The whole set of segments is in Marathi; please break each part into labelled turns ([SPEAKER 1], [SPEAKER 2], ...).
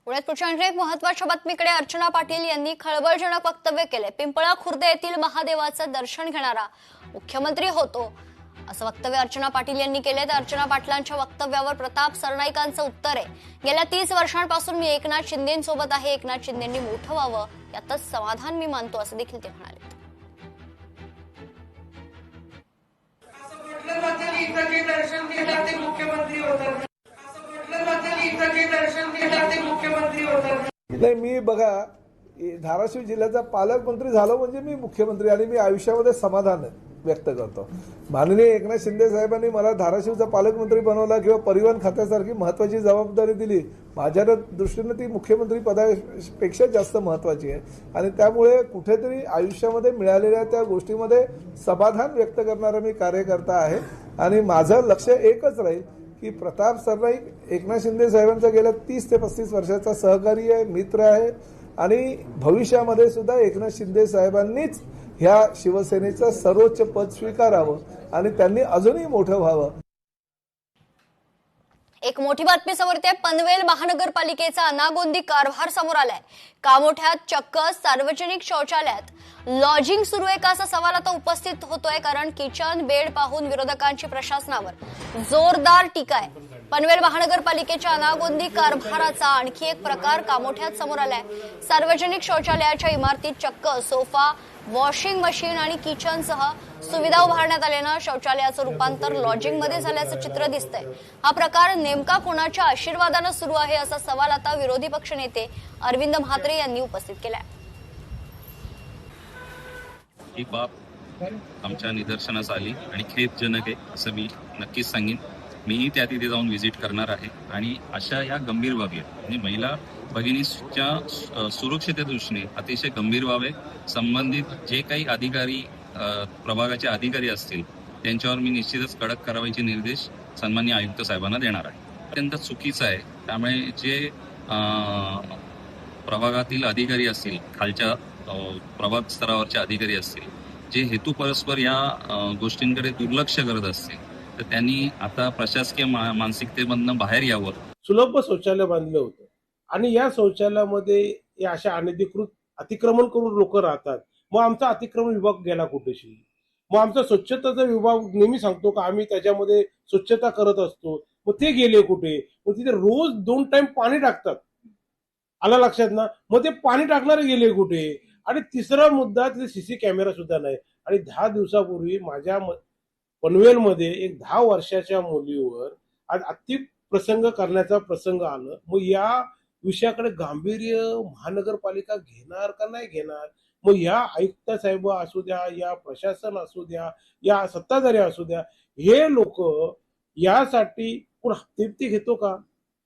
[SPEAKER 1] पुण्यात प्रचंड एक महत्त्वाच्या बातमीकडे अर्चना पाटील यांनी खळबळजनक वक्तव्य केले। पिंपळा खुर्द येथील महादेवाचं दर्शन घेणारा मुख्यमंत्री होतो असं वक्तव्य अर्चना पाटील यांनी केले। तर अर्चना पाटलांच्या वक्तव्यावर प्रताप सरनाईकांचं उत्तर आहे, गेल्या 30 वर्षांपासून मी एकनाथ शिंदेंसोबत आहे, एकनाथ शिंदेंनी मोठं व्हावं यातच समाधान मी मानतो असं देखील ते म्हणाले।
[SPEAKER 2] नाही, मी बघा धाराशिव जिल्ह्याचा पालकमंत्री झालो म्हणजे मी मुख्यमंत्री आणि मी आयुष्यामध्ये समाधान व्यक्त करतो। माननीय एकनाथ शिंदे साहेबांनी मला धाराशिवचा पालकमंत्री बनवला किंवा परिवहन खात्यासारखी महत्वाची जबाबदारी दिली, माझ्या दृष्टीने ती मुख्यमंत्री पदापेक्षा जास्त महत्वाची आहे आणि त्यामुळे कुठेतरी आयुष्यामध्ये मिळालेल्या त्या गोष्टीमध्ये समाधान व्यक्त करणारा मी कार्यकर्ता आहे आणि माझं लक्ष एकच राहील की प्रताप सरनाईक एकनाथ शिंदे साहेबांचा गेल्या 30 ते 35 वर्षाचा सहकारी आहे, मित्र आहे आणि भविष्यामध्ये सुद्धा एकनाथ शिंदे साहेबांनीच ह्या शिवसेनेचं सर्वोच्च पद स्वीकारावं आणि त्यांनी अजूनही मोठं व्हावं।
[SPEAKER 1] एक मोठी बातमी समोर येते। पनवेल महानगरपालिकेचा अनागोंदी कारभार समोर आलाय। कामोठ्यात चक्क सार्वजनिक शौचालयात लॉजिंग सुरू आहे का असा सवाल आता उपस्थित होतोय, कारण किचन बेड पाहून विरोधकांची प्रशासनावर जोरदार टीका आहे। पनवेल महानगरपालिकेच्या अनागोंदी कारभाराचा आणखी एक प्रकार कामोठ्यात समोर आलाय। सार्वजनिक शौचालयाच्या इमारतीत चक्क सोफा, वॉशिंग मशीन आणि किचनसह सुविधा उभारण्यात आल्यानं शौचालयाचं रूपांतर लॉजिंग मध्ये झाल्याचं चित्र दिसतंय। हा प्रकार नेमका कोणाच्या आशीर्वादानं सुरू आहे असा सवाल आता विरोधी पक्षनेते अरविंद म्हात्रे यांनी उपस्थित केलाय।
[SPEAKER 3] ही बाब आमच्या निदर्शनास आली आणि खेदजनक आहे असं मी नक्कीच सांगेन। मीही त्या तिथे जाऊन व्हिजिट करणार आहे आणि अशा या गंभीर बाबी म्हणजे महिला भगिनीच्या सुरक्षेच्या दृष्टीने अतिशय गंभीर बाब आहे। संबंधित जे काही अधिकारी प्रभागाचे अधिकारी असतील त्यांच्यावर मी निश्चितच कडक कारवाईचे निर्देश सन्माननीय आयुक्त साहेबांना देणार आहे। अत्यंत चुकीचं आहे, त्यामुळे जे प्रभागातील अधिकारी असतील, खालच्या प्रभाग स्तरावरचे अधिकारी असतील, जे हेतू परस्पर या गोष्टींकडे दुर्लक्ष करत असतील तर त्यांनी आता प्रशासकीय मानसिकतेमधनं बाहेर यावं।
[SPEAKER 4] सुलभ शौचालय बांधलं होतं आणि या शौचालयामध्ये अशा अनधिकृत अतिक्रमण करून लोक राहतात। मग आमचा अतिक्रमण विभाग गेला कुठेशी? मग आमचा स्वच्छताचा विभाग नेहमी सांगतो का आम्ही त्याच्यामध्ये स्वच्छता करत असतो, मग ते गेले कुठे? मग तिथे रोज 2 टाइम पाणी टाकतात, आला लक्षात ना? मग ते पाणी टाकणारे गेले कुठे? आणि तिसरा मुद्दा, तिथे सीसी कॅमेरा सुद्धा नाही। आणि 10 दिवसापूर्वी माझ्या पनवेलमध्ये एक 10 वर्षाच्या मुलीवर आज अतिप्रसंग करण्याचा प्रसंग आलं। मग या विषयाकडे गांभीर्य महानगरपालिका घेणार का नाही घेणार? मग या आयुक्त साहेब असू द्या, या प्रशासन असू द्या, या सत्ताधारी असू द्या, हे लोक यासाठी कोण हप्ते घेतो का?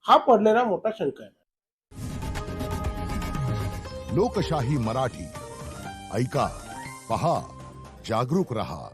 [SPEAKER 4] हा पडलेला मोठा शंका आहे।
[SPEAKER 5] लोकशाही मराठी ऐका, पहा, जागरूक रहा।